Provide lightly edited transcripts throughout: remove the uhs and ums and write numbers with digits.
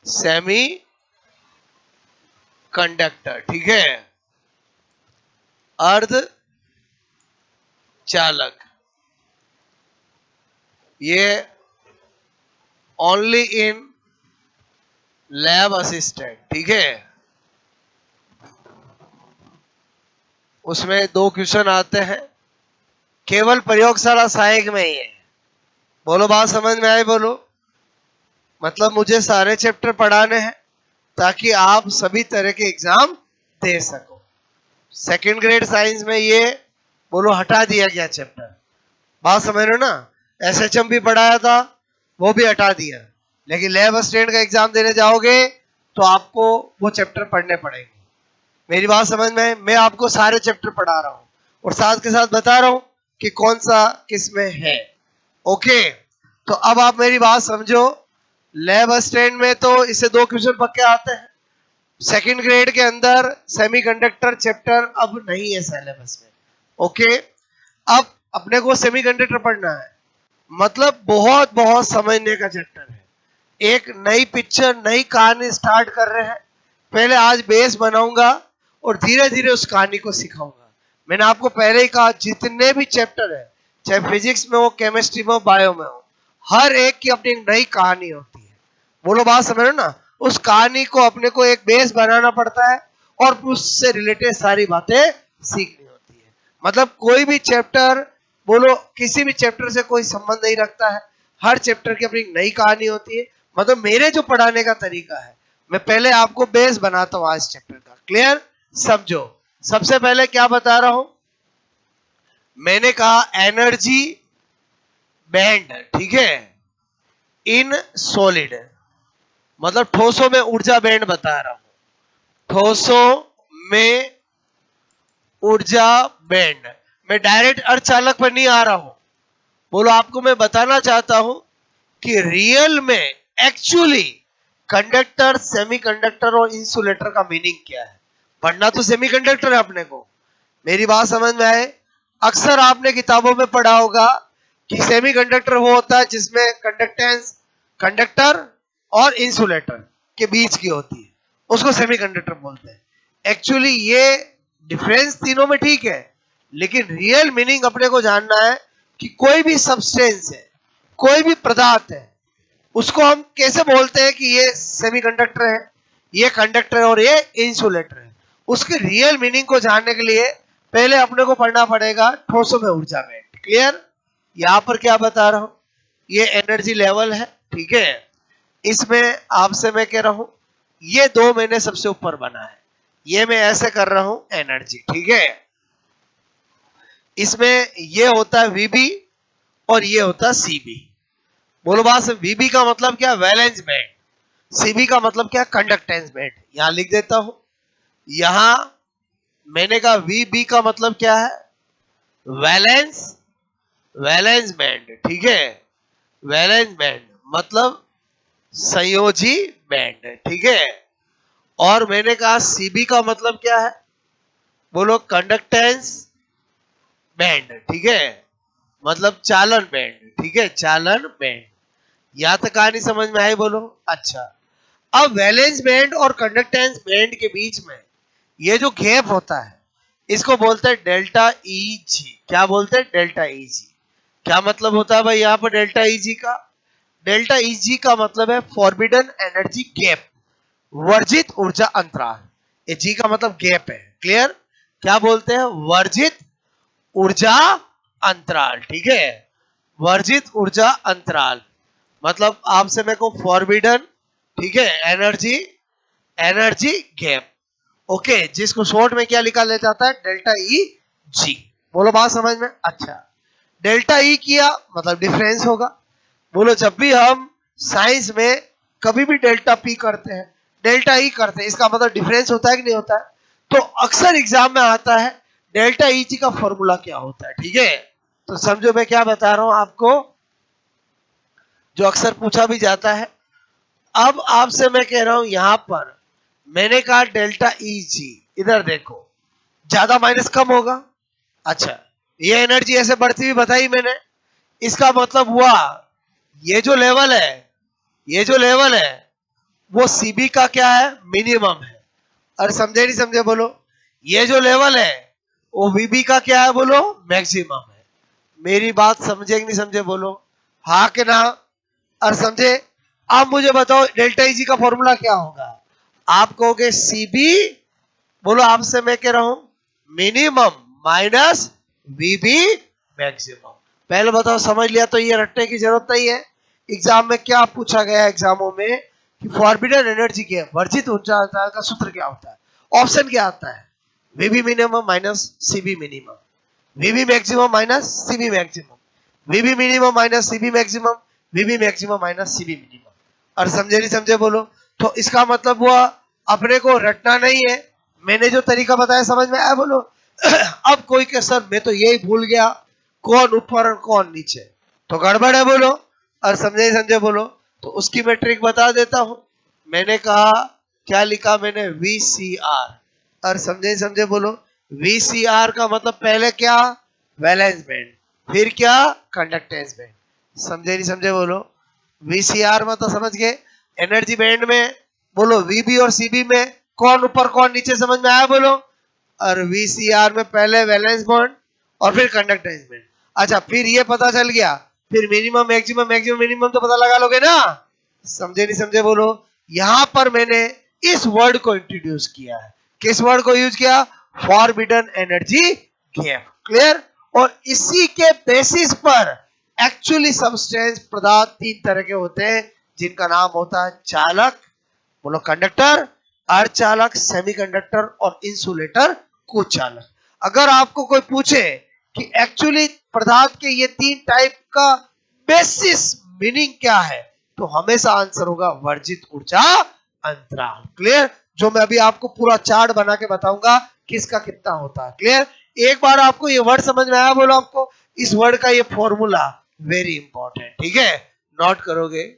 Semi conductor, ठीक है, अर्ध चालक, ये ओनली इन लैब असिस्टेंट, ठीक है। उसमें 2 क्वेश्चन आते हैं, केवल प्रयोगशाला सहायक में ही है। बोलो बात समझ में आई? बोलो। मतलब मुझे सारे चैप्टर पढ़ाने हैं ताकि आप सभी तरह के एग्जाम दे सको। सेकंड ग्रेड साइंस में ये बोलो हटा दिया गया चैप्टर, बात समझ रहे हो ना। एसएचएम भी पढ़ाया था, वो भी हटा दिया, लेकिन लैब असिस्टेंट का एग्जाम देने जाओगे तो आपको वो चैप्टर पढ़ने पड़ेंगे। मेरी बात समझ में? मैं आपको सारे चैप्टर पढ़ा रहा हूँ और साथ के साथ बता रहा हूँ कि कौन सा किस में है। ओके, तो अब आप मेरी बात समझो। लैब असिस्टेंट में तो इससे 2 क्वेश्चन पक्के आते हैं। सेकंड ग्रेड के अंदर सेमीकंडक्टर चैप्टर अब नहीं है सिलेबस में। ओके, अब अपने को सेमीकंडक्टर पढ़ना है, मतलब बहुत बहुत समझने का चैप्टर है। एक नई पिक्चर, नई कहानी स्टार्ट कर रहे हैं। पहले आज बेस बनाऊंगा और धीरे धीरे उस कहानी को सिखाऊंगा। मैंने आपको पहले ही कहा, जितने भी चैप्टर है, चाहे फिजिक्स में हो, केमिस्ट्री में हो, बायो में हो, हर एक की अपनी एक नई कहानी होती है। बोलो बात समझ रहे हो ना। उस कहानी को अपने को एक बेस बनाना पड़ता है और उससे रिलेटेड सारी बातें सीखनी होती है। मतलब कोई भी चैप्टर, बोलो किसी भी चैप्टर से कोई संबंध नहीं रखता है, हर चैप्टर की अपनी नई कहानी होती है। मतलब मेरे जो पढ़ाने का तरीका है, मैं पहले आपको बेस बनाता हूं आज चैप्टर का। क्लियर? समझो। सबसे पहले क्या बता रहा हूं, मैंने कहा एनर्जी बैंड, ठीक है, इन सॉलिड, मतलब ठोसों में ऊर्जा बैंड बता रहा हूं। ठोसों में ऊर्जा बैंड। मैं डायरेक्ट अर्धचालक पर नहीं आ रहा हूं। बोलो, आपको मैं बताना चाहता हूं कि रियल में एक्चुअली कंडक्टर, सेमीकंडक्टर और इंसुलेटर का मीनिंग क्या है। पढ़ना तो सेमीकंडक्टर है अपने को। मेरी बात समझ में आए? अक्सर आपने किताबों में पढ़ा होगा कि सेमीकंडक्टर वो होता है जिसमें कंडक्टेंस कंडक्टर और इंसुलेटर के बीच की होती है, उसको सेमीकंडक्टर बोलते हैं। एक्चुअली ये डिफरेंस तीनों में ठीक है, लेकिन रियल मीनिंग अपने को जानना है कि कोई भी सब्सटेंस है, कोई भी पदार्थ है, उसको हम कैसे बोलते हैं कि ये सेमीकंडक्टर है, ये कंडक्टर है और ये इंसुलेटर है। उसकी रियल मीनिंग को जानने के लिए पहले अपने को पढ़ना पड़ेगा ठोसों में ऊर्जा बैंड। क्लियर? यहां पर क्या बता रहा हूं, ये एनर्जी लेवल है, ठीक है। इसमें आपसे मैं कह रहा हूं, ये 2 मैंने सबसे ऊपर बना है, ये मैं ऐसे कर रहा हूं एनर्जी, ठीक है। इसमें ये होता है वीबी और ये होता है सीबी। बोलो बात से, वीबी का मतलब क्या? Valence band. सीबी का मतलब क्या? Conductance band. यहां लिख देता हूं। यहां मैंने कहा वीबी का मतलब क्या है? वैलेंस, वैलेंस बैंड, ठीक है। वैलेंस बैंड मतलब संयोजी बैंड, ठीक है। और मैंने कहा सीबी का मतलब क्या है? बोलो कंडक्टेंस बैंड, ठीक है, मतलब चालन बैंड, ठीक है, चालन बैंड। यहां तक कहानी समझ में आई? बोलो। अच्छा, अब वैलेंस बैंड और कंडक्टेंस बैंड के बीच में ये जो गैप होता है, इसको बोलते हैं डेल्टा ई जी। क्या बोलते हैं? डेल्टा ई जी। क्या मतलब होता है भाई यहां पर डेल्टा ई जी का? डेल्टा ई जी का मतलब है फॉरबिडन एनर्जी गैप, वर्जित ऊर्जा अंतराल। ये जी का मतलब गैप है। क्लियर? क्या बोलते हैं? वर्जित ऊर्जा अंतराल, ठीक है, वर्जित ऊर्जा अंतराल। मतलब आपसे मैं को फॉरबिडन, ठीक है, एनर्जी, एनर्जी गैप। ओके, जिसको शॉर्ट में क्या लिखा ले जाता है? डेल्टा ई जी। बोलो बात समझ में? अच्छा, डेल्टा ई किया मतलब डिफरेंस होगा। बोलो, जब भी हम साइंस में कभी भी डेल्टा पी करते हैं, डेल्टा ई करते हैं, इसका मतलब डिफरेंस होता है कि नहीं होता है? तो अक्सर एग्जाम में आता है डेल्टा ई जी का फॉर्मूला क्या होता है, ठीक है। तो समझो मैं क्या बता रहा हूं आपको, जो अक्सर पूछा भी जाता है। अब आपसे मैं कह रहा हूं, यहां पर मैंने कहा डेल्टा ई जी, इधर देखो, ज्यादा माइनस कम होगा। अच्छा, ये एनर्जी ऐसे बढ़ती हुई बताई मैंने, इसका मतलब हुआ ये जो लेवल है, ये जो लेवल है, वो सीबी का क्या है, मिनिमम है। और समझे नहीं समझे बोलो, ये जो लेवल है वो वीबी का क्या है बोलो, मैक्सिमम है। मेरी बात समझे कि नहीं समझे बोलो, हाँ कि ना। और समझे, आप मुझे बताओ डेल्टा इजी का फॉर्मूला क्या होगा। आप कहोगे सीबी, बोलो आपसे मैं कह रहा हूं मिनिमम माइनस वीबी मैक्सिमम। पहले बताओ समझ लिया तो ये रटने की जरूरत नहीं है। एग्जाम में क्या पूछा गया एग्जामों में कि फॉरबिडन एनर्जी क्या है, वर्जित ऊर्जा का सूत्र क्या होता है। ऑप्शन क्या आता है, वीबी मिनिमम माइनस सीबी मिनिमम, वीबी मैक्सिमम माइनस सीबी मैक्सिमम, वीबी मिनिमम माइनस सीबी मैक्सिमम, वीबी मैक्सिमम माइनस सीबी मिनिमम। और समझे नहीं समझे बोलो, तो इसका मतलब हुआ अपने को रटना नहीं है। मैंने जो तरीका बताया समझ में आया बोलो। अब कोई के सर मैं तो यही भूल गया, कौन ऊपर और कौन नीचे, तो गड़बड़ है बोलो। और समझे नहीं समझे बोलो, तो उसकी मैं ट्रिक बता देता हूं। मैंने कहा, क्या लिखा मैंने, वीसीआर। और समझे नहीं समझे बोलो, वीसीआर का मतलब पहले क्या, वैलेंस बैंड, फिर क्या, कंडक्टेंस बैंड। समझे नहीं समझे बोलो, वीसीआर मतलब समझ गए, एनर्जी बैंड में बोलो वीबी और सीबी में कौन ऊपर कौन नीचे, समझ में आया बोलो। और वीसीआर में पहले वैलेंस बॉन्ड और फिर कंडक्टेंस बैंड। अच्छा फिर ये पता चल गया, फिर मिनिमम मैक्सिमम मैक्सिमम मिनिमम तो पता लगा लोगे ना। समझे नहीं समझे बोलो, यहां पर मैंने इस वर्ड को इंट्रोड्यूस किया है। किस वर्ड को यूज किया, फॉरबिडन एनर्जी गैप। क्लियर। और इसी के बेसिस पर एक्चुअली सब्सटेंस पदार्थ तीन तरह के होते हैं, जिनका नाम होता है चालक, बोलो कंडक्टर, अर्धचालक सेमीकंडक्टर, और इंसुलेटर कुचालक। अगर आपको कोई पूछे कि एक्चुअली पदार्थ के ये तीन टाइप का बेसिस मीनिंग क्या है, तो हमेशा आंसर होगा वर्जित ऊर्जा अंतराल। क्लियर। जो मैं अभी आपको पूरा चार्ट बना के बताऊंगा किसका कितना होता है। क्लियर। एक बार आपको ये वर्ड समझ में आया बोलो, आपको इस वर्ड का ये फॉर्मूला वेरी इंपॉर्टेंट, ठीक है, नोट करोगे।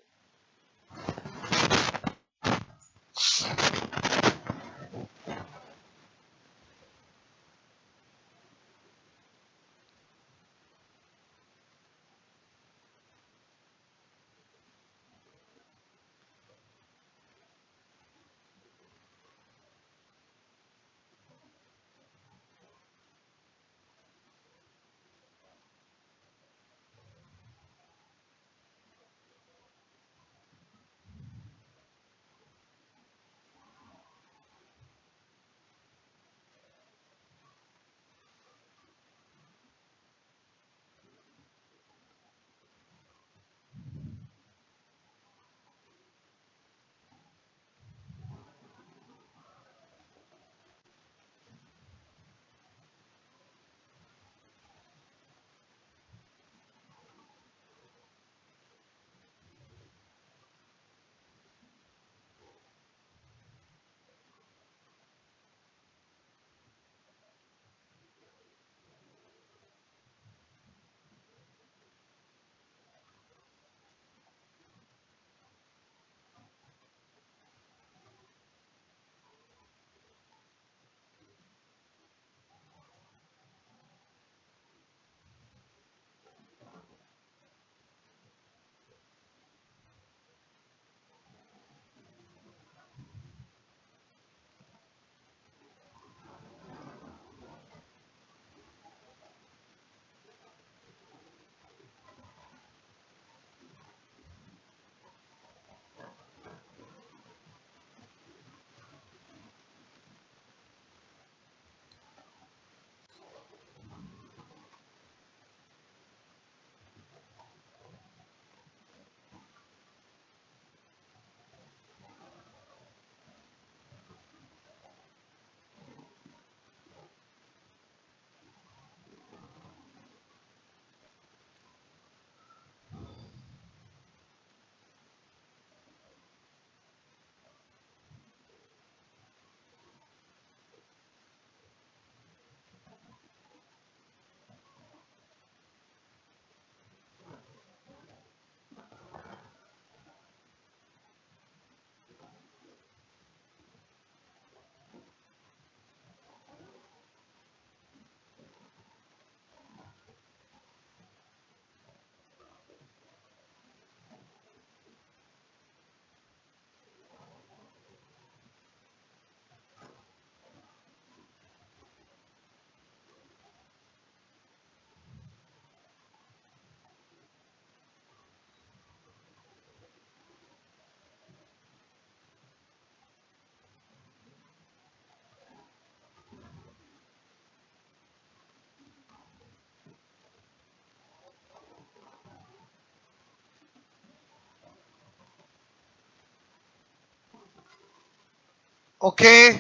ओके,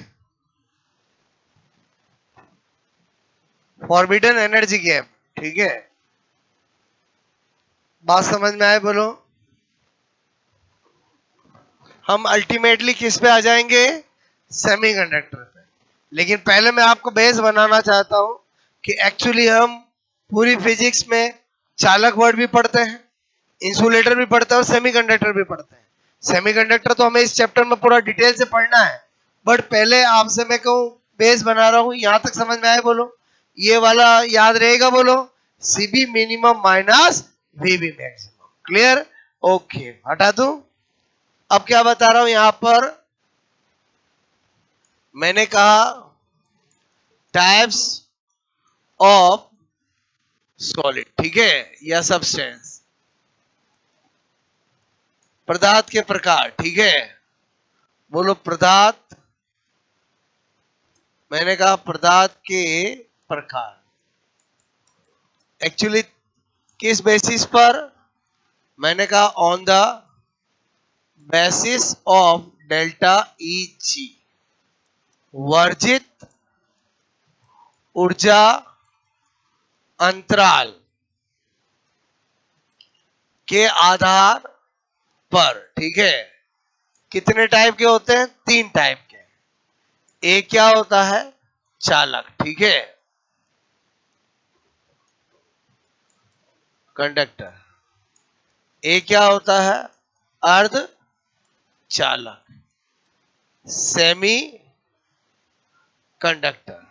फॉरबिडन एनर्जी गैप, ठीक है, बात समझ में आए बोलो। हम अल्टीमेटली किस पे आ जाएंगे, सेमीकंडक्टर पे। लेकिन पहले मैं आपको बेस बनाना चाहता हूं कि एक्चुअली हम पूरी फिजिक्स में चालक वर्ड भी पढ़ते हैं, इंसुलेटर भी पढ़ते हैं और सेमीकंडक्टर भी पढ़ते हैं। सेमीकंडक्टर तो हमें इस चैप्टर में पूरा डिटेल से पढ़ना है, बट पहले आपसे मैं कहूं बेस बना रहा हूं, यहां तक समझ में आए बोलो, ये वाला याद रहेगा बोलो, सीबी मिनिमम माइनस वीबी मैक्सिमम, क्लियर, ओके, हटा दूं। अब क्या बता रहा हूं यहां पर, मैंने कहा टाइप्स ऑफ सॉलिड, ठीक है, या सब्सटेंस, पदार्थ के प्रकार, ठीक है, बोलो पदार्थ, मैंने कहा पदार्थ के प्रकार, एक्चुअली किस बेसिस पर, मैंने कहा on the basis of delta E G, वर्जित ऊर्जा अंतराल के आधार पर, ठीक है, कितने टाइप के होते हैं, 3 टाइप के। एक क्या होता है, चालक, ठीक है, कंडक्टर। एक क्या होता है, अर्ध चालक, सेमी कंडक्टर।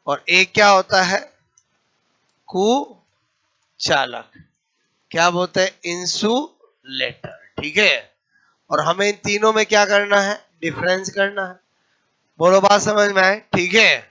और एक क्या होता है, कुचालक, क्या बोलते हैं, इंसुलेटर, ठीक है। और हमें इन तीनों में क्या करना है, डिफरेंस करना है। बोलो बात समझ में आए, ठीक है।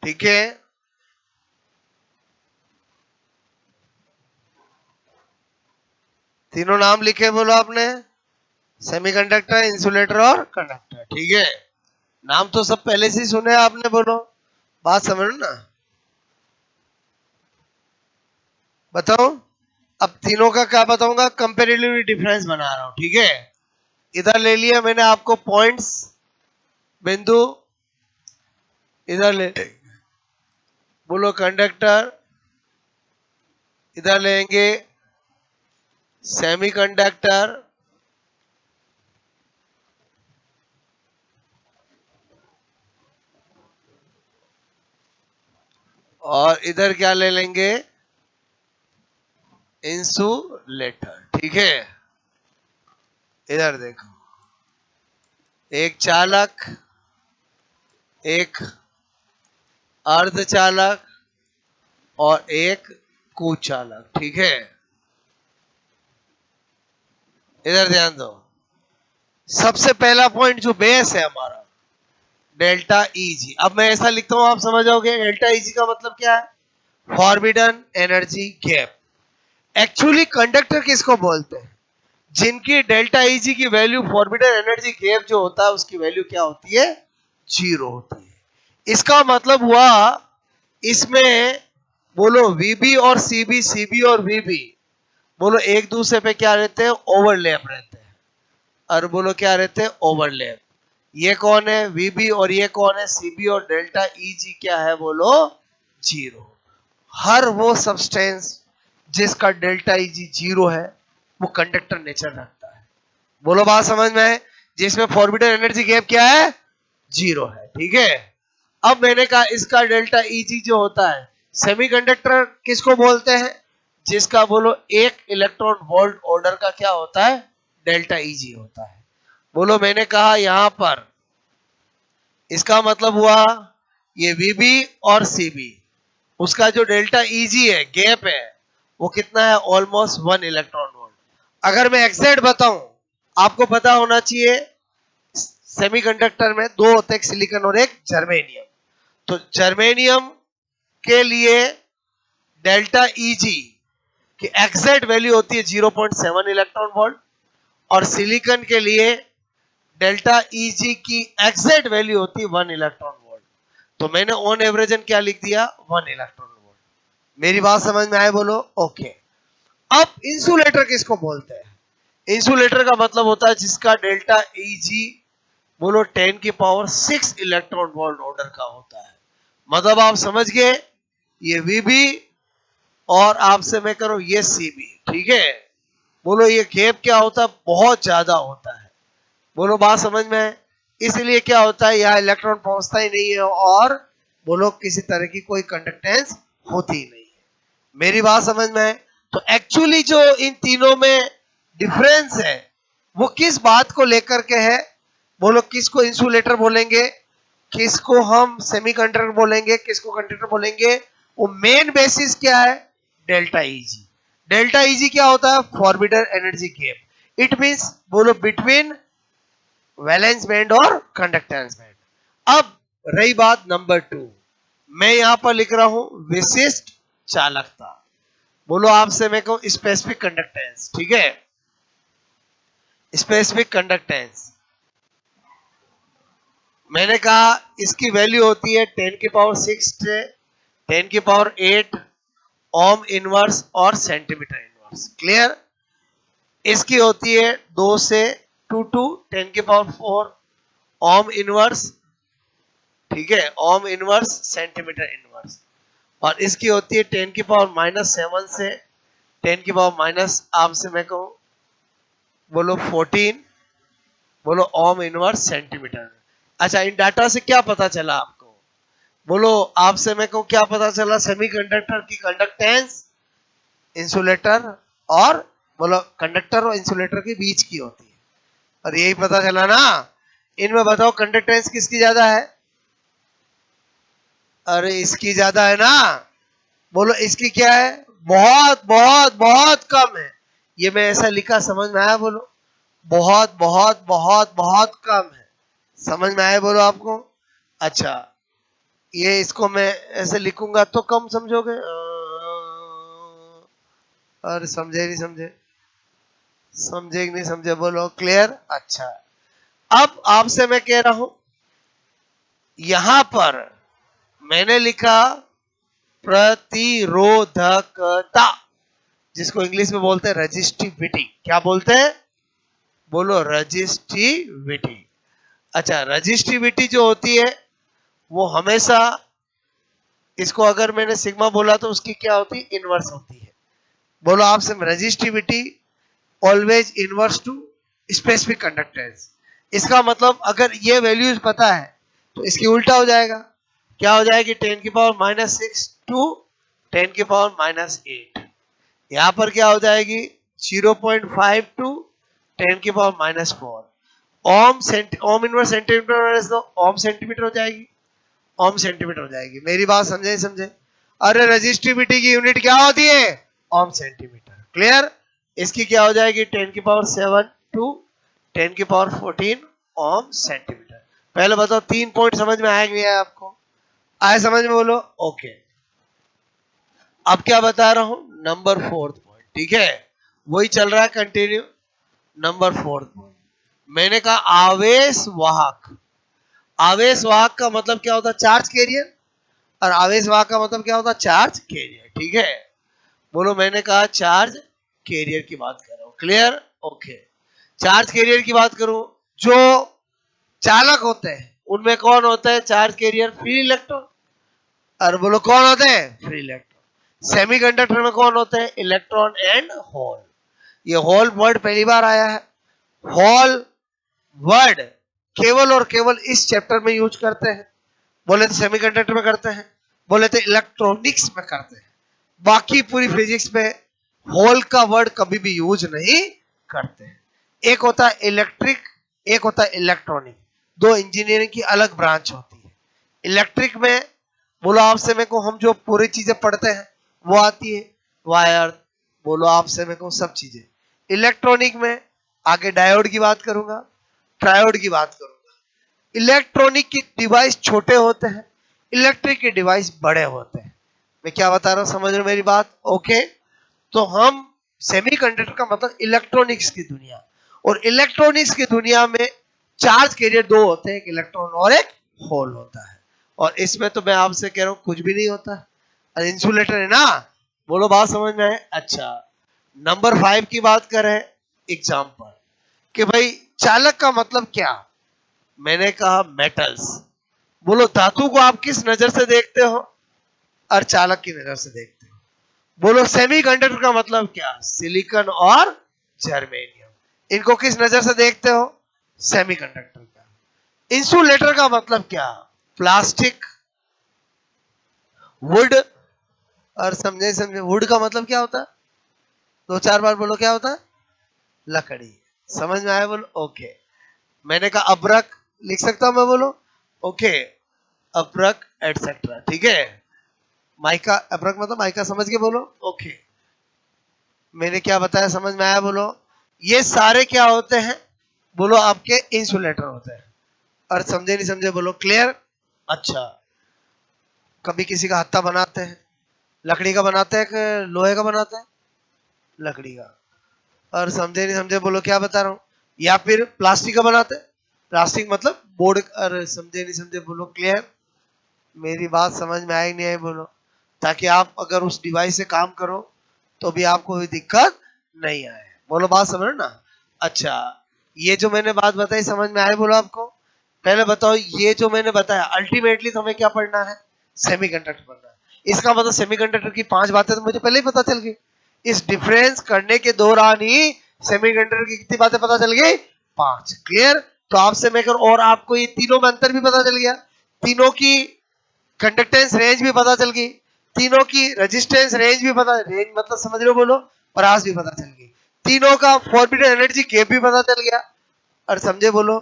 ठीक है, तीनों नाम लिखे बोलो आपने, सेमीकंडक्टर, इंसुलेटर और कंडक्टर, ठीक है। नाम तो सब पहले से ही सुने आपने, बोलो बात समझ ना, बताओ। अब तीनों का क्या बताऊंगा, कंपेरेटिवली डिफरेंस बना रहा हूं, ठीक है। इधर ले लिया मैंने आपको पॉइंट्स, बिंदु, इधर ले, बोलो कंडक्टर, इधर लेंगे सेमीकंडक्टर, और इधर क्या ले लेंगे, इंसुलेटर, ठीक है। इधर देखो, एक चालक, एक अर्धचालक और एक कुचालक, ठीक है। इधर ध्यान दो, सबसे पहला पॉइंट जो बेस है हमारा, डेल्टा ईजी। अब मैं ऐसा लिखता हूं, आप समझ जाओगे डेल्टा ईजी का मतलब क्या है, forbidden energy gap. Actually conductor किसको बोलते हैं, जिनकी डेल्टा ईजी की वैल्यू, फॉरबिडन एनर्जी गैप जो होता है उसकी वैल्यू क्या होती है, 0 होती है। इसका मतलब हुआ, इसमें बोलो वीबी और सीबी, सीबी और वीबी, बोलो एक दूसरे पे क्या रहते हैं, ओवरलैप रहते हैं। और बोलो क्या रहते हैं, ओवरलैप। ये कौन है, वीबी, और ये कौन है, सीबी। और डेल्टा ईजी क्या है, बोलो 0। हर वो सब्सटेंस जिसका डेल्टा ईजी 0 है वो कंडक्टर नेचर रखता है। बोलो बात समझ में है, जिसमें फॉरबिडन एनर्जी गैप क्या है, 0 है, ठीक है। अब मैंने कहा इसका डेल्टा ईजी जो होता है, सेमीकंडक्टर किसको बोलते हैं, जिसका बोलो 1 इलेक्ट्रॉन वोल्ट ऑर्डर का क्या होता है, डेल्टा ईजी होता है। बोलो मैंने कहा यहां पर इसका मतलब हुआ ये VB और CB, उसका जो डेल्टा EG है, गैप है, वो कितना है? Almost 1 electron volt. अगर मैं एग्जैक्ट बताऊं, आपको पता होना चाहिए सेमीकंडक्टर में दो होते हैं, एक सिलिकॉन और एक जर्मेनियम। तो जर्मेनियम के लिए डेल्टा EG की एग्जैक्ट वैल्यू होती है 0.7 इलेक्ट्रॉन वोल्ट, और सिलिकॉन के लिए डेल्टा EG की एग्जैक्ट वैल्यू होती है 1 इलेक्ट्रॉन वोल्ट। तो मैंने ऑन एवरेजन क्या लिख दिया? 1 इलेक्ट्रॉन वोल्ट। मेरी बात समझ में आए? बोलो ओके। अब इंसुलेटर किसको बोलते हैं? इंसुलेटर का मतलब होता है जिसका डेल्टा EG बोलो 10 की पावर 6 इलेक्ट्रॉन वोल्ट ऑर्डर का होता है। मतलब आप समझ गए, ये VB और आपसे मैं करूं ये CB, ठीक है? बोलो ये गैप क्या होता है? बहुत ज्यादा होता है। बोलो बात समझ में है? इसलिए क्या होता है, यहाँ इलेक्ट्रॉन पहुंचता ही नहीं है और बोलो किसी तरह की कोई कंडक्टेंस होती ही नहीं है। मेरी बात समझ में है? तो एक्चुअली जो इन तीनों में डिफरेंस है वो किस बात को लेकर के है? बोलो किसको इंसुलेटर बोलेंगे, किसको हम सेमीकंडक्टर बोलेंगे, किसको कंडक्टर बोलेंगे? वो मेन बेसिस क्या है? Delta EG। डेल्टा EG क्या होता है? Forbidden energy gap. It means बोलो बिटवीन वैलेंस बैंड और कंडक्टेंस बैंड। अब रही बात नंबर 2, मैं यहां पर लिख रहा हूं विशिष्ट चालकता। बोलो आपसे मैं कहूं स्पेसिफिक कंडक्टेंस, ठीक है? स्पेसिफिक कंडक्टेंस मैंने कहा इसकी वैल्यू होती है 10 की पावर 6 से 10 की पावर 8 ओम इनवर्स और सेंटीमीटर इनवर्स। क्लियर? इसकी होती है 2 से 2 टू 10 की पावर 4 ओम इनवर्स, ठीक है? Ohm inverse centimetre inverse. और इसकी होती है 10 की पावर -7 से 10 की पावर माइनस आपसे मैं कहूं बोलो 14 बोलो ओम इनवर्स सेंटीमीटर। अच्छा, इन डाटा से क्या पता चला आपको? बोलो आपसे मैं कहूं क्या पता चला? सेमीकंडक्टर की कंडक्टेंस इंसुलेटर और बोलो कंडक्टर और इंसुलेटर के बीच की होती है, और यही पता चला ना। इनमें बताओ कंडक्टेंस किसकी ज्यादा है? अरे इसकी ज्यादा है ना। बोलो इसकी क्या है? बहुत बहुत बहुत कम है। ये मैं ऐसा लिखा, समझ में आया? बोलो बहुत बहुत बहुत बहुत कम है। समझ में आया? बोलो आपको। अच्छा, ये इसको मैं ऐसे लिखूंगा तो कम समझोगे? अरे समझे नहीं समझे? समझे कि नहीं समझे? बोलो क्लियर? अच्छा, अब आपसे मैं कह रहा हूं, यहां पर मैंने लिखा प्रतिरोधकता, जिसको इंग्लिश में बोलते हैं रजिस्टिविटी। क्या बोलते हैं? बोलो रजिस्टिविटी। अच्छा, रजिस्टिविटी जो होती है वो हमेशा, इसको अगर मैंने सिग्मा बोला तो उसकी क्या होती है? इनवर्स होती है। बोलो आपसे resistivity always inverse two specific conductance. इसका मतलब अगर ये वैल्यूज पता है तो इसकी उल्टा हो जाएगा। क्या हो जाएगी? 10 की पावर -6 टू 10 की पावर -8। यहां पर क्या हो जाएगी? 0.5 टू 10 की पावर -4 ओम इनवर्स सेंटीमीटर ओम सेंटीमीटर हो जाएगी, ओम सेंटीमीटर हो जाएगी। मेरी बात समझे नहीं समझे? अरे रजिस्टिविटी की यूनिट क्या होती है? ओम सेंटीमीटर। क्लियर? इसकी क्या हो जाएगी? 10 की पावर 7 टू 10 की पावर 14 ओम सेंटीमीटर। पहले बताओ 3 पॉइंट समझ में आया कि नहीं आया आपको? आए समझ में? बोलो ओके। अब क्या बता रहा हूं? नंबर 4th पॉइंट, ठीक है? वही चल रहा है कंटिन्यू। नंबर 4th पॉइंट मैंने कहा आवेश वाहक। आवेश वाहक का मतलब क्या होता है? Charge carrier. और आवेश वाहक का मतलब क्या होता है? चार्ज कैरियर, ठीक है? बोलो मैंने कहा चार्ज कैरियर की बात कर रहा हूं। क्लियर? ओके। चार्ज कैरियर की बात करूं, जो चालक होते हैं उनमें कौन होता है? Charge carrier, free electron. और बोलो कौन होते हैं? Free electron. सेमीकंडक्टर में कौन होते हैं? Electron and hole. ये होल वर्ड पहली बार आया है। होल वर्ड केवल और केवल इस चैप्टर में यूज करते हैं। बोले तो सेमीकंडक्टर में करते हैं, बोले तो इलेक्ट्रॉनिक्स में करते हैं, बाकी पूरी फिजिक्स में होल का वर्ड कभी भी यूज नहीं करते हैं। एक होता है इलेक्ट्रिक, एक होता है इलेक्ट्रॉनिक। दो इंजीनियरिंग की अलग ब्रांच होती है। इलेक्ट्रिक में बोलो आपसे मेरे को हम जो पूरी चीजें पढ़ते हैं वो आती है, वायर बोलो आपसे मेरे को सब चीजें। इलेक्ट्रॉनिक में आगे डायोड की बात करूंगा, ट्रायोड की बात करूंगा। इलेक्ट्रॉनिक के डिवाइस छोटे होते हैं, इलेक्ट्रिक के डिवाइस बड़े होते हैं। मैं क्या बता रहा हूं, समझ रहे हो मेरी बात? ओके, तो हम सेमीकंडक्टर का मतलब इलेक्ट्रॉनिक्स की दुनिया, और इलेक्ट्रॉनिक्स की दुनिया में चार्ज कैरियर दो होते हैं, एक इलेक्ट्रॉन और एक होल होता है। और इसमें तो मैं आपसे कह रहा हूं कुछ भी नहीं होता, इंसुलेटर है ना। बोलो बात समझ में आए? अच्छा, नंबर 5 की बात करें एग्जाम्पल कि भाई चालक का मतलब क्या। मैंने कहा मेटल्स। बोलो धातु को आप किस नजर से देखते हो? और चालक की नजर से देखते हो। बोलो सेमीकंडक्टर का मतलब क्या? सिलिकॉन और जर्मेनियम। इनको किस नजर से देखते हो? सेमीकंडक्टर का। इंसुलेटर का मतलब क्या? Plastic, would. और समझे समझे वुड का मतलब क्या होता है? दो चार बार बोलो क्या होता है? लकड़ी। समझ में आया? बोलो ओके। मैंने कहा अब्रक लिख सकता हूं मैं, बोलो ओके, अब्रक एटसेट्रा, ठीक है। माइका, अब्रक मतलब माइका, समझ के बोलो ओके। मैंने क्या बताया, समझ में आया? बोलो ये सारे क्या होते हैं? बोलो आपके इंसुलेटर होते हैं। और समझे नहीं समझे बोलो क्लियर। अच्छा, कभी किसी का हत्था बनाते हैं, लकड़ी का बनाते हैं कि लोहे का बनाते हैं? लकड़ी का। और समझे नहीं समझे बोलो क्या बता रहा हूं। या फिर प्लास्टिक का बनाते हैं, प्लास्टिक मतलब बोर्ड। और समझे नहीं समझे बोलो क्लियर। मेरी बात समझ में आई नहीं आई बोलो, ताकि आप अगर उस डिवाइस से काम करो तो भी आपको कोई दिक्कत नहीं आए। बोलो बात समझ ना। अच्छा, ये जो मैंने बात बताई समझ में आए बोलो आपको? पहले बताओ, ये जो मैंने बताया अल्टीमेटली तो हमें क्या पढ़ना है? सेमीकंडक्टर पढ़ना है। इसका मतलब सेमीकंडक्टर की 5 बातें तो मुझे पहले ही पता चल गई। इस डिफरेंस करने के दौरान ही सेमीकंडक्टर की कितनी बातें पता चल गई? 5। क्लियर? तो आपसे मैं और आपको ये तीनों में अंतर भी पता चल गया, तीनों की कंडक्टेंस रेंज भी पता चल गई, तीनों की रेजिस्टेंस रेंज भी पता, रेंज मतलब समझ लो बोलो, परास भी पता चल गई, तीनों का फॉरबिडन एनर्जी गैप भी पता चल गया। और समझे बोलो,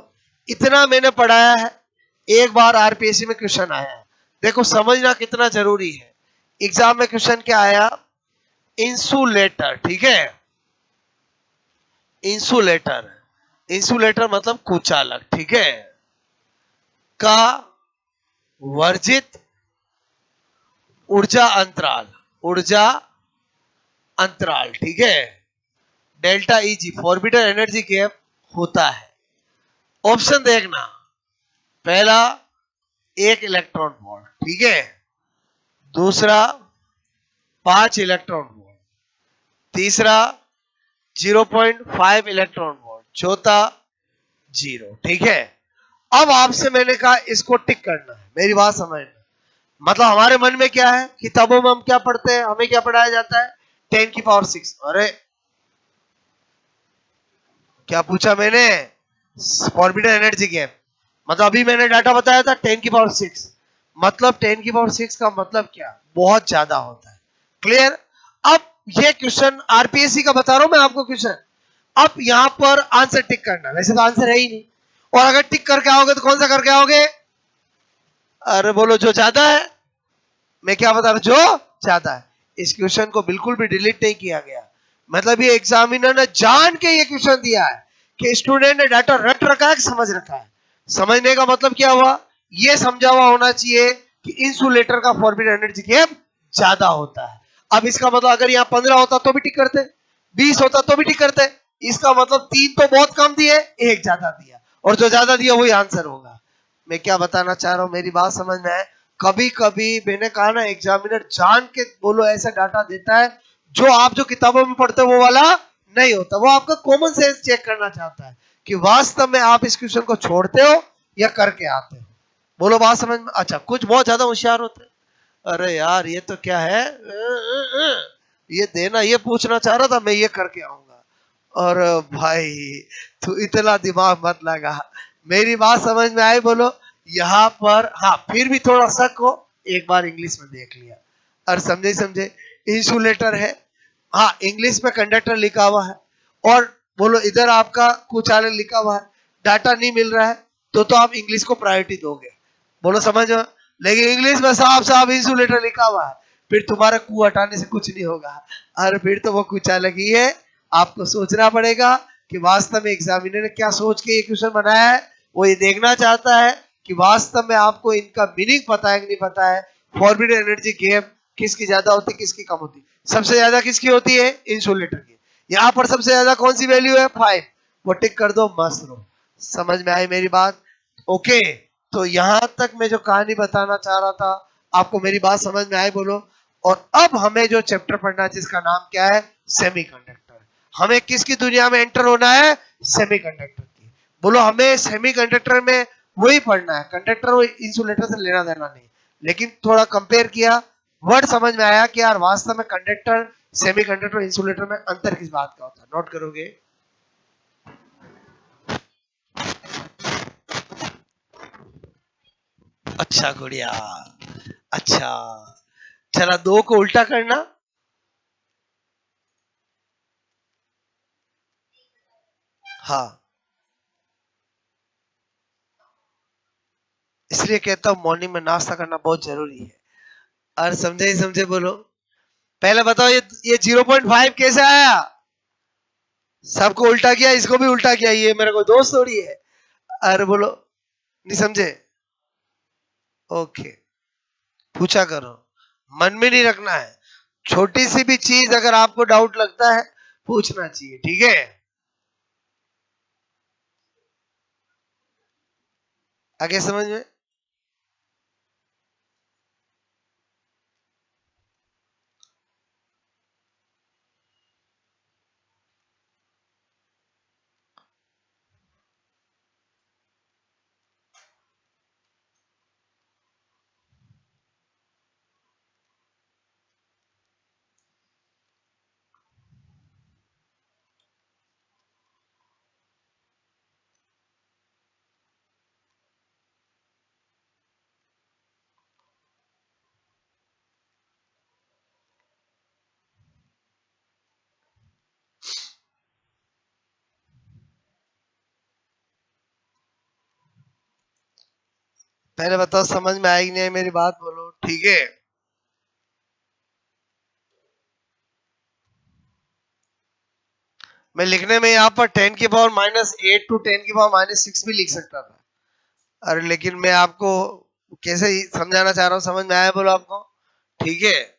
इतना मैंने पढ़ाया है। एक बार आरपीएससी में क्वेश्चन आया है, देखो समझना कितना जरूरी है। एग्जाम में क्वेश्चन क्या आया? इंसुलेटर, ठीक है, इंसुलेटर, इंसुलेटर मतलब कुचालक, ठीक है, का वर्जित ऊर्जा अंतराल, ऊर्जा अंतराल, ठीक है, delta easy, forbidden energy gap होता है। ऑप्शन देखना, पहला 1 इलेक्ट्रॉन वोल्ट, ठीक है, दूसरा 5 इलेक्ट्रॉन वोल्ट, तीसरा 0.5 इलेक्ट्रॉन वोल्ट, चौथा 0, ठीक है। अब आपसे मैंने कहा इसको टिक करना है, मेरी बात समझना। मतलब हमारे मन में क्या है, किताबों में हम क्या पढ़ते हैं, हमें क्या पढ़ाया जाता है? 10⁶। अरे क्या पूछा मैंने? Forbidden energy gap. मतलब अभी मैंने डाटा बताया था 10⁶। मतलब 10⁶ का मतलब क्या? बहुत ज्यादा होता है। क्लियर? अब ये क्वेश्चन आरपीएससी का बता रहा हूं मैं आपको क्वेश्चन। अब यहां पर आंसर टिक करना, वैसे तो आंसर है ही नहीं, और अगर टिक करके आओगे तो कौन सा करके आओगे? अरे बोलो जो ज्यादा है। मैं क्या बता रहा हूं? जो ज्यादा है। इस क्वेश्चन को बिल्कुल भी डिलीट नहीं किया गया। मतलब ये एग्जामिनर ने जान के ये क्वेश्चन दिया है कि स्टूडेंट ने डाटा रट रखा है कि समझ रखा है। समझने का मतलब क्या हुआ? ये समझा हुआ होना चाहिए कि इंसुलेटर का फॉरबिडन एनर्जी गैप ज्यादा होता है। अब इसका मतलब अगर यहाँ 15 होता तो भी टिक करते, 20 होता तो भी टिक करते। इसका मतलब 3 तो बहुत कम दिए, 1 ज्यादा दिया, और जो ज्यादा दिया वही आंसर होगा। मैं क्या बताना चाह रहा हूं, मेरी बात समझ में है? कभी कभी मैंने कहा ना, एग्जामिनर जान के बोलो ऐसा डाटा देता है जो आप जो किताबों में पढ़ते हो वो वाला नहीं होता। वो आपका कॉमन सेंस चेक करना चाहता है कि वास्तव में आप इस क्वेश्चन को छोड़ते हो या करके आते हो। बोलो बात समझ में? अच्छा, कुछ बहुत ज्यादा होशियार होते हैं, अरे यार ये तो क्या है, ये देना, ये पूछना चाह रहा था, मैं ये करके आऊंगा। और भाई तू इतना दिमाग मत लगा। मेरी बात समझ में आई? बोलो यहाँ पर हाँ, फिर भी थोड़ा शक हो, एक बार इंग्लिश में देख लिया और समझे समझे। इंसुलेटर है, हाँ इंग्लिश में कंडक्टर लिखा हुआ है, और बोलो इधर आपका कुचालक लिखा हुआ है, डाटा नहीं मिल रहा है, तो आप इंग्लिश को प्रायोरिटी दोगे। बोलो समझ में? लेकिन इंग्लिश में साफ साफ इंसुलेटर लिखा हुआ है, फिर तुम्हारा कू हटाने से कुछ नहीं होगा। अरे फिर तो वो कुछ अलग ही है। आपको सोचना पड़ेगा कि वास्तव में एग्जामिनर ने क्या सोच के ये क्वेश्चन बनाया है। वो ये देखना चाहता है कि वास्तव में आपको इनका मीनिंग पता है कि नहीं पता है। फॉरबिडन एनर्जी गैप किसकी ज्यादा होती है, किसकी कम होती है? सबसे ज्यादा किसकी होती है? इंसुलेटर की। यहाँ पर सबसे ज्यादा कौन सी वैल्यू है? 5। वो टिक कर दो, मस्त रहो। समझ में आई मेरी बात? ओके। तो यहां तक मैं जो कहानी बताना चाह रहा था, आपको मेरी बात समझ में आई बोलो? और अब हमें जो चैप्टर पढ़ना है जिसका नाम क्या है? सेमीकंडक्टर। हमें किसकी दुनिया में एंटर होना है? सेमीकंडक्टर की। बोलो हमें सेमीकंडक्टर में वही पढ़ना है। कंडक्टर और इंसुलेटर से लेना देना नहीं। लेकिन थोड़ा कंपेयर किया, वर्ड समझ में आया कि यार वास्तव में कंडक्टर, सेमीकंडक्टर, इंसुलेटर में अंतर किस बात का होता है। नोट करोगे? अच्छा गुड़िया, अच्छा। चला, दो को उल्टा करना। हाँ, इसलिए कहता हूँ मॉर्निंग में नाश्ता करना बहुत जरूरी है। और समझे ही समझे बोलो? पहले बताओ ये 0.5 कैसे आया? सबको उल्टा किया, इसको भी उल्टा किया, ये मेरा कोई दोस्त थोड़ी है। अरे बोलो, नहीं समझे? ओके, पूछा करो, मन में नहीं रखना है। छोटी सी भी चीज अगर आपको डाउट लगता है, पूछना चाहिए, ठीक है? आगे समझ में? पहले बताओ समझ में आई कि नहीं मेरी बात, बोलो, ठीक है? मैं लिखने में यहाँ पर 10⁻⁻8 टू 10⁻⁻6 भी लिख सकता था। अरे लेकिन मैं आपको कैसे ही समझाना चाह रहा हूँ, समझ में आया बोलो आपको? ठीक है।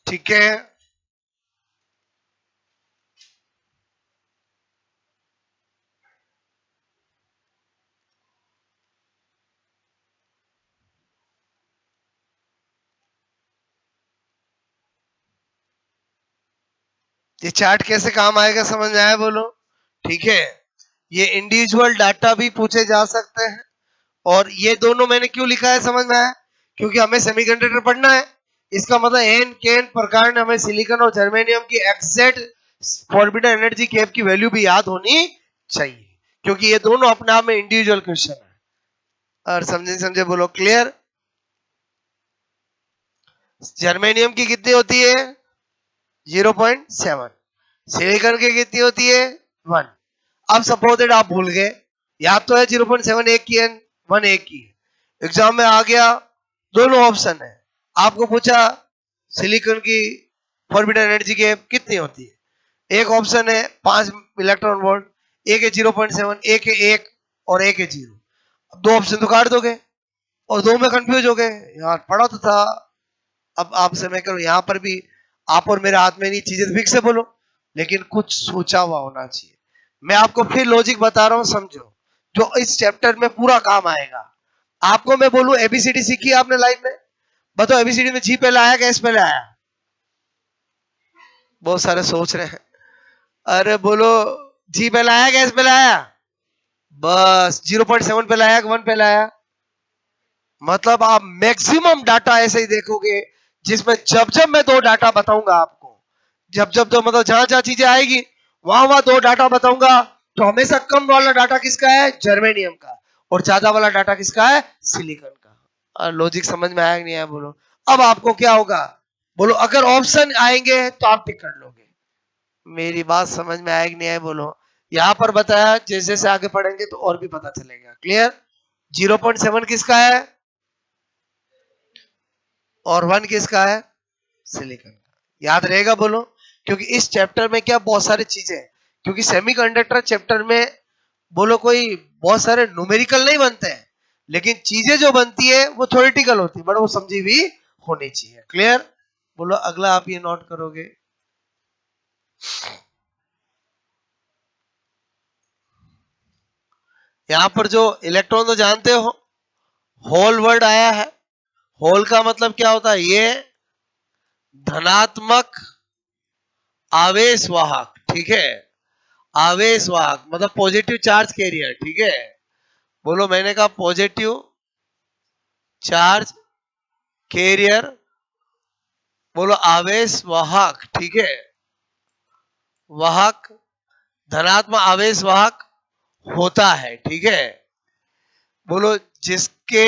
ठीक है, ये चार्ट कैसे काम आएगा समझ में आया बोलो। ठीक है, ये इंडिविजुअल डाटा भी पूछे जा सकते हैं, और ये दोनों मैंने क्यों लिखा है समझ में आया, क्योंकि हमें सेमीकंडक्टर पढ़ना है। इसका मतलब एन केन प्रकार ने हमें सिलिकॉन और जर्मेनियम की एग्जैक्ट फॉरबिडन एनर्जी कैप की वैल्यू भी याद होनी चाहिए, क्योंकि ये दोनों अपने आप में इंडिविजुअल क्वेश्चन है। और समझे बोलो क्लियर। जर्मेनियम की कितनी होती है 0.7, सिलिकॉन की कितनी होती है 1। अब सपोज दैट आप भूल गए, याद तो है 0.7 एक की है, 1 एक की है। एग्जाम में आ गया, दोनों ऑप्शन है, आपको पूछा सिलिकॉन की फॉरबिडन एनर्जी गैप कितनी होती है, एक ऑप्शन है 5 इलेक्ट्रॉन वोल्ट, एक है 0.7, एक है 1 और एक है 0। अब दो ऑप्शन तो काट दोगे और दो में कंफ्यूज हो गए, यार पढ़ा तो था। अब आपसे मैं करूं यहां पर भी, आप और मेरे हाथ में नहीं, चीजें फिक्स से बोलो, लेकिन कुछ सोचा हुआ होना चाहिए। मैं आपको फिर लॉजिक बता रहा हूं, समझो, जो इस चैप्टर में पूरा काम आएगा। आपको मैं बोलूं एबीसीडी सीखी आपने लाइफ में, बताओ एबीसीडी में जी पहले आया कि एस पहले आया। बहुत सारे सोच रहे हैं, अरे बोलो, जी पहले आया कि एस पहले आया। बस 0.7 पहले आया कि 1 पहले आया। मतलब आप मैक्सिमम डाटा ऐसे ही देखोगे जिसमें जब जब मैं दो डाटा बताऊंगा आपको, जब जब तो मतलब जहां जहां चीजें आएगी वहां वहां दो डाटा बताऊंगा, तो हमेशा कम वाला डाटा किसका है जर्मेनियम का, और ज्यादा वाला डाटा किसका है सिलिकॉन का। लॉजिक समझ में आया कि नहीं आया बोलो। अब आपको क्या होगा बोलो, अगर ऑप्शन आएंगे तो आप टिक कर लोगे। मेरी बात समझ में आया कि नहीं आया बोलो। यहां पर बताया जैसे जैसे आगे पढ़ेंगे तो और भी पता चलेगा। क्लियर। 0.7 किसका है और 1 किसका है सिलिकॉन का। याद रहेगा बोलो, क्योंकि इस चैप्टर में क्या बहुत सारी चीजें हैं, क्योंकि सेमीकंडक्टर चैप्टर में बोलो कोई बहुत सारे न्यूमेरिकल नहीं बनते हैं, लेकिन चीजें जो बनती है वो थ्योरेटिकल होती है, बट वो समझी भी होनी चाहिए। क्लियर। बोलो अगला आप ये नोट करोगे, यहां पर जो इलेक्ट्रॉन तो जानते हो, होल वर्ड आया है। होल का मतलब क्या होता है, ये धनात्मक आवेश वाहक। ठीक है, आवेश वाहक मतलब पॉजिटिव चार्ज कैरियर। ठीक है, बोलो मैंने कहा पॉजिटिव चार्ज कैरियर, बोलो आवेश वाहक। ठीक है, वाहक, धनात्मक आवेश वाहक होता है। ठीक है, बोलो जिसके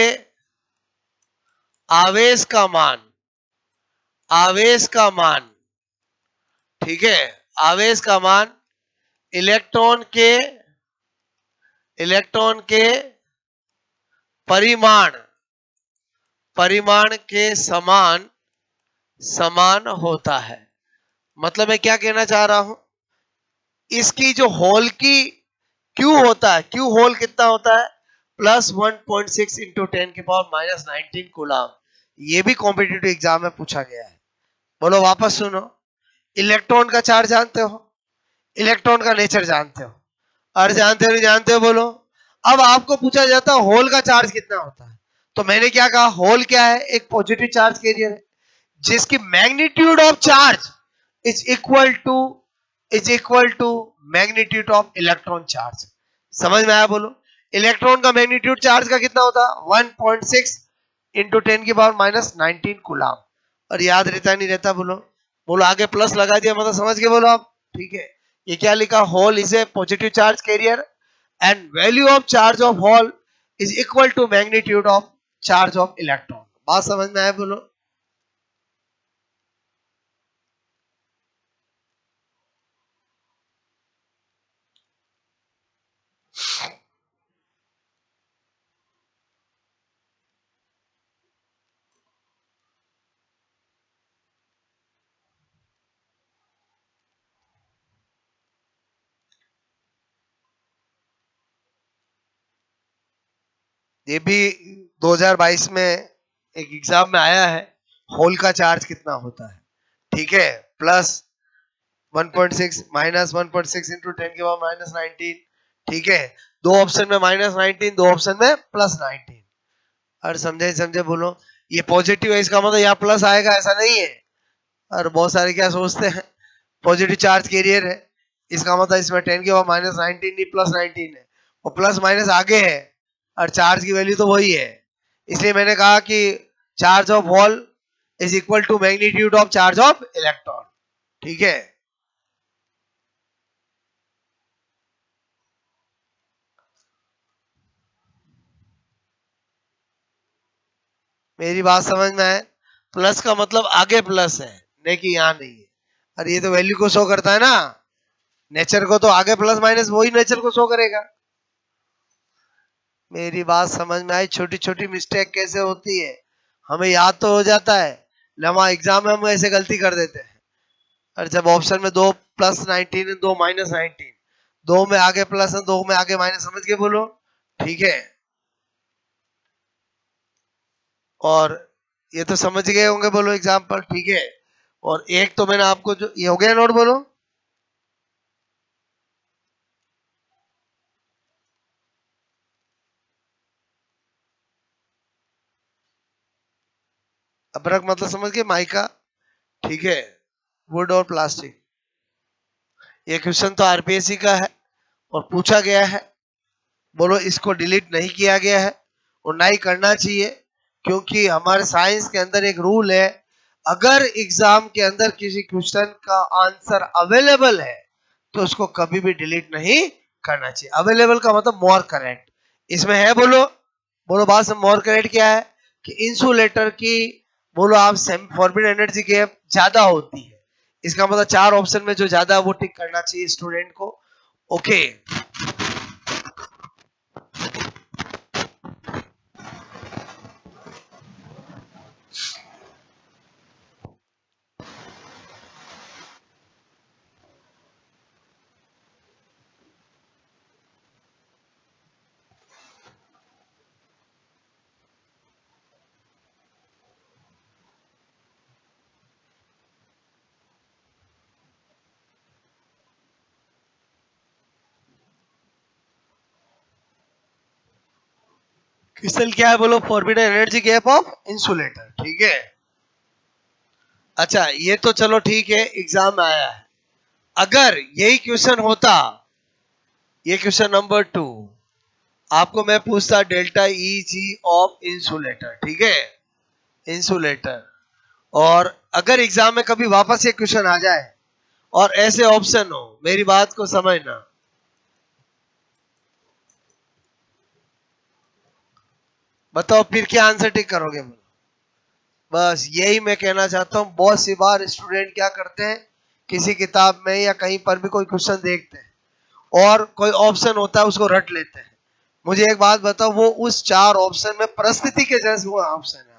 आवेश का मान, आवेश का मान, ठीक है, आवेश का मान इलेक्ट्रॉन के, इलेक्ट्रॉन के परिमाण, परिमाण के समान, समान होता है। मतलब मैं क्या कहना चाह रहा हूं, इसकी जो होल की क्यू होता है, क्यू होल कितना होता है +1.6 इंटू 10⁻⁻19 कूलम। ये भी कॉम्पिटिटिव एग्जाम में पूछा गया है। बोलो वापस सुनो, इलेक्ट्रॉन का चार्ज जानते हो, इलेक्ट्रॉन का नेचर जानते हो, और जानते हो नहीं जानते हो बोलो। अब आपको पूछा जाता है होल का चार्ज कितना होता है, तो मैंने क्या कहा, होल क्या है, एक पॉजिटिव चार्ज कैरियर है जिसकी magnitude of charge is equal to, is equal to magnitude of electron charge. समझ में आया बोलो। इलेक्ट्रॉन का मैग्नीट्यूड चार्ज का कितना होता है 1.6 इंटू 10⁻⁻19 कूलम। और याद रहता नहीं रहता बोलो। बोलो आगे प्लस लगा दिया मतलब समझ के बोलो आप। ठीक है, ये क्या लिखा, hole is a positive charge carrier and value of charge of hole is equal to magnitude of charge of electron. बात समझ में आया बोलो। ये भी 2022 में एक एग्जाम में आया है, होल का चार्ज कितना होता है। ठीक है, प्लस 1.6 माइनस 1.6 इंटू 10 की पावर माइनस 19, ठीक है, दो ऑप्शन में माइनस 19, दो ऑप्शन में प्लस 19। और समझे बोलो, ये पॉजिटिव है इसका मतलब यहाँ प्लस आएगा ऐसा नहीं है। और बहुत सारे क्या सोचते हैं पॉजिटिव चार्ज कैरियर है इसका मतलब इसमें 10 की पावर माइनस 19 नहीं प्लस 19 है, और प्लस माइनस आगे है और चार्ज की वैल्यू तो वही है। इसलिए मैंने कहा कि charge of hole is equal to magnitude of charge of electron, ठीक है। मेरी बात समझ में है? प्लस का मतलब आगे प्लस है, नहीं कि यहाँ नहीं है। और ये तो वैल्यू को शो करता है ना, नेचर को तो आगे प्लस माइनस वही नेचर को शो करेगा। मेरी बात समझ में आई? छोटी छोटी मिस्टेक कैसे होती है, हमें याद तो हो जाता है, लम्हा एग्जाम में हम ऐसे गलती कर देते हैं। और जब ऑप्शन में दो प्लस 19 है दो माइनस 19, दो में आगे प्लस है दो में आगे माइनस, समझ के बोलो, ठीक है। और ये तो समझ गए होंगे, बोलो एग्जाम्पल, ठीक है। और एक तो मैंने आपको जो ये हो गया नोट, बोलो। अबरक मतलब समझ गए, माइका, ठीक है, वुड और प्लास्टिक। ये क्वेश्चन तो आरपीएससी का है और पूछा गया है, बोलो इसको डिलीट नहीं किया गया है और ना ही करना चाहिए, क्योंकि हमारे साइंस के अंदर एक रूल है, अगर एग्जाम के अंदर किसी क्वेश्चन का आंसर अवेलेबल है तो उसको कभी भी डिलीट नहीं करना चाहिए। अवेलेबल का मतलब मोर करेक्ट, इसमें है, बोलो बोलो बात से, मोर करेक्ट क्या है कि इंसुलेटर की, बोलो आप फॉरबिडन एनर्जी गैप ज्यादा होती है, इसका मतलब चार ऑप्शन में जो ज्यादा है वो टिक करना चाहिए स्टूडेंट को, ओके। क्रिस्टल क्या है, बोलो forbidden energy gap of insulator, ठीक है। अच्छा ये तो चलो ठीक है, एग्जाम में आया है। अगर यही क्वेश्चन होता, ये क्वेश्चन नंबर 2, आपको मैं पूछता delta E G of insulator, ठीक है, इंसुलेटर, और अगर एग्जाम में कभी वापस ये क्वेश्चन आ जाए और ऐसे ऑप्शन हो, मेरी बात को समझना, बताओ फिर क्या आंसर टिक करोगे? बस यही मैं कहना चाहता हूँ। बहुत सी बार स्टूडेंट क्या करते हैं, किसी किताब में या कहीं पर भी कोई क्वेश्चन देखते हैं और कोई ऑप्शन होता है उसको रट लेते हैं। मुझे एक बात बताओ, वो उस चार ऑप्शन में परिस्थिति के जैसे वो ऑप्शन है,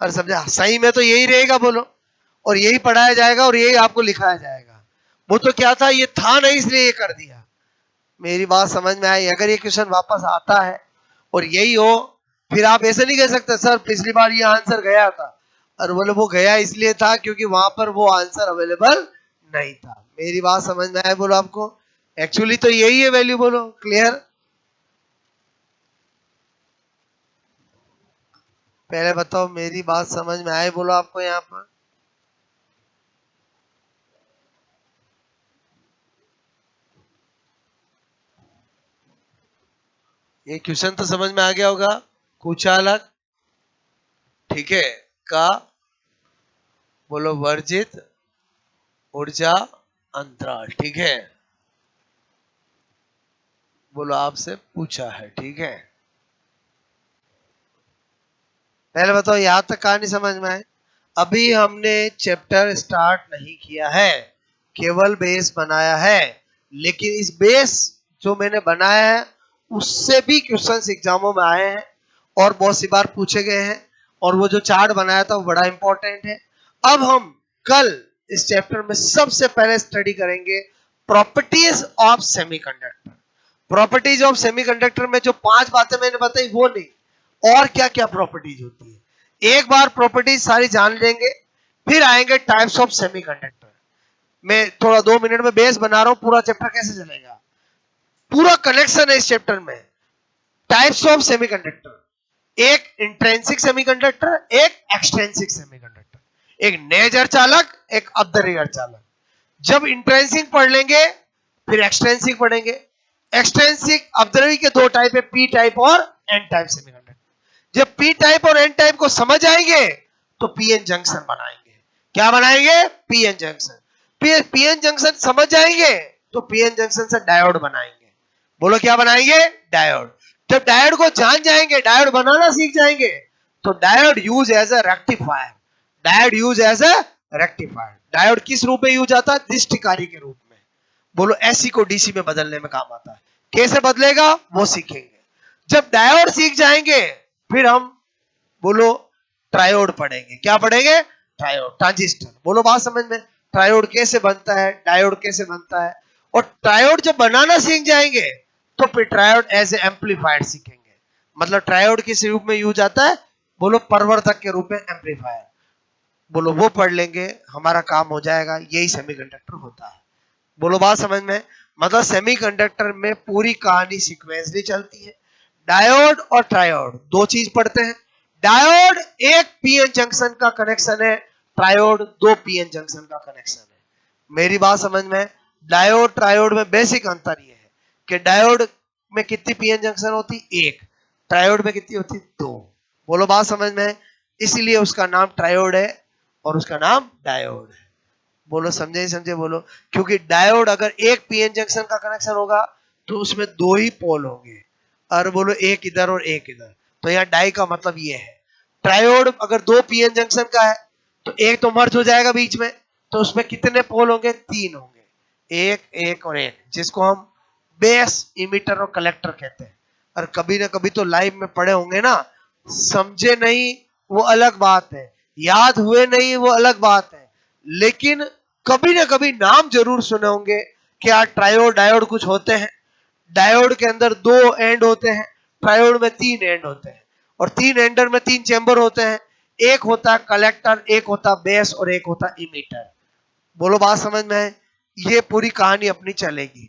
और समझा, सही में तो यही रहेगा, बोलो, और यही पढ़ाया जाएगा और यही आपको लिखाया जाएगा। वो तो क्या था, ये था नहीं इसलिए ये कर दिया। मेरी बात समझ में आई? अगर ये क्वेश्चन वापस आता है और यही हो, फिर आप ऐसे नहीं कह सकते सर पिछली बार ये आंसर गया था, और बोले वो गया इसलिए था क्योंकि वहां पर वो आंसर अवेलेबल नहीं था। मेरी बात समझ में आए बोलो आपको? एक्चुअली तो यही है वैल्यू, बोलो क्लियर? पहले बताओ मेरी बात समझ में आए बोलो आपको यहाँ पर? ये क्वेश्चन तो समझ में आ गया होगा, कुचालक, ठीक है, का, बोलो वर्जित ऊर्जा अंतराल, ठीक है, बोलो आपसे पूछा है, ठीक है। पहले बताओ यहां तक कहानी समझ में आए? अभी हमने चैप्टर स्टार्ट नहीं किया है, केवल बेस बनाया है, लेकिन इस बेस जो मैंने बनाया है उससे भी क्वेश्चंस एग्जामों में आए हैं और बहुत सी बार पूछे गए हैं, और वो जो चार्ट बनाया था वो बड़ा इंपॉर्टेंट है। अब हम कल इस चैप्टर में सबसे पहले स्टडी करेंगे properties of semiconductor. Properties of semiconductor में जो 5 बातें मैंने बताई वो नहीं, और क्या क्या प्रॉपर्टीज होती है, एक बार प्रॉपर्टीज सारी जान लेंगे, फिर आएंगे टाइप्स ऑफ सेमीकंडक्टर। मैं थोड़ा 2 मिनट में बेस बना रहा हूं, पूरा चैप्टर कैसे चलेगा, पूरा कनेक्शन है इस चैप्टर में। टाइप्स ऑफ सेमीकंडक्टर, एक इंट्रिंसिक सेमीकंडक्टर, एक एक्सट्रिंसिक सेमीकंडक्टर, एक नेज अर्धचालक, एक अपधर्मी अर्धचालक। जब इंट्रिंसिक पढ़ लेंगे फिर एक्सट्रिंसिक पढ़ेंगे। एक्सट्रिंसिक अपधर्मी के दो टाइप है, पी टाइप और एन टाइप सेमीकंडक्टर। जब पी टाइप और एन टाइप को समझ आएंगे तो पीएन जंक्शन बनाएंगे। क्या बनाएंगे? PN junction. पीएन जंक्शन समझ जाएंगे तो पीएन जंक्शन से डायोड बनाएंगे। बोलो क्या बनाएंगे? डायोड। जब डायोड को जान जाएंगे, डायोड बनाना सीख जाएंगे, तो diode use as a rectifier. Diode use as a rectifier. Diode किस रूप में यूज आता है? दृष्टिकारी के रूप में। बोलो एसी को डीसी में बदलने में काम आता है। कैसे बदलेगा वो सीखेंगे। जब डायोड सीख जाएंगे फिर हम बोलो ट्रायोड पढ़ेंगे। क्या पढ़ेंगे? Triode, transistor. बोलो बात समझ में? ट्रायोड कैसे बनता है, डायोड कैसे बनता है। और ट्रायोड जब बनाना सीख जाएंगे तो फिर ट्रायोड एज ए एम्पलीफायर सीखेंगे। मतलब ट्रायोड किस रूप में यूज आता है? बोलो परिवर्धक के रूप में, एम्पलीफायर। बोलो वो पढ़ लेंगे, हमारा काम हो जाएगा। यही सेमीकंडक्टर होता है। बोलो बात समझ में? मतलब सेमीकंडक्टर में पूरी कहानी सीक्वेंसली चलती है। डायोड और ट्रायोड दो चीज पढ़ते हैं। डायोड एक पीएन जंक्शन का कनेक्शन है, ट्रायोड दो पीएन जंक्शन का कनेक्शन है। मेरी बात समझ में? डायोड ट्रायोड में बेसिक अंतर यह है कि डायोड में कितनी पीएन जंक्शन होती? एक। ट्रायोड में कितनी होती? दो। बोलो बात समझ में? इसलिए उसका नाम ट्रायोड है और उसका नाम डायोड है। बोलो समझे समझे बोलो। क्योंकि डायोड अगर एक पीएन जंक्शन का कनेक्शन होगा तो उसमें दो ही पोल होंगे, और बोलो एक इधर और एक इधर, तो यहाँ डाई का मतलब ये है। ट्रायोड अगर दो पीएन जंक्शन का है तो एक तो मर्ज हो जाएगा बीच में, तो उसमें कितने पोल होंगे? तीन होंगे, एक एक और एक, जिसको हम बेस, इमिटर और कलेक्टर कहते हैं। और कभी ना कभी तो लाइव में पढ़े होंगे ना, समझे नहीं वो अलग बात है, याद हुए नहीं वो अलग बात है, लेकिन कभी ना कभी नाम जरूर सुने होंगे। क्या ट्रायोड डायोड कुछ होते हैं? डायोड के अंदर दो एंड होते हैं, ट्रायोड में तीन एंड होते हैं, और तीन एंडर में तीन चेंबर होते हैं। एक होता है कलेक्टर, एक होता बेस और एक होता इमिटर। बोलो बात समझ में है? ये पूरी कहानी अपनी चलेगी।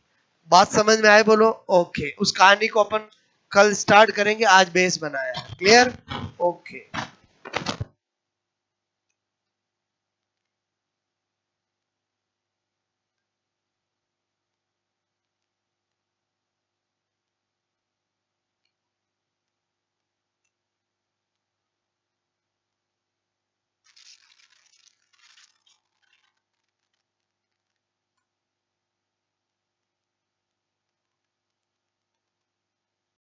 बात समझ में आए? बोलो ओके। उस कहानी को अपन कल स्टार्ट करेंगे, आज बेस बनाया है। क्लियर? ओके।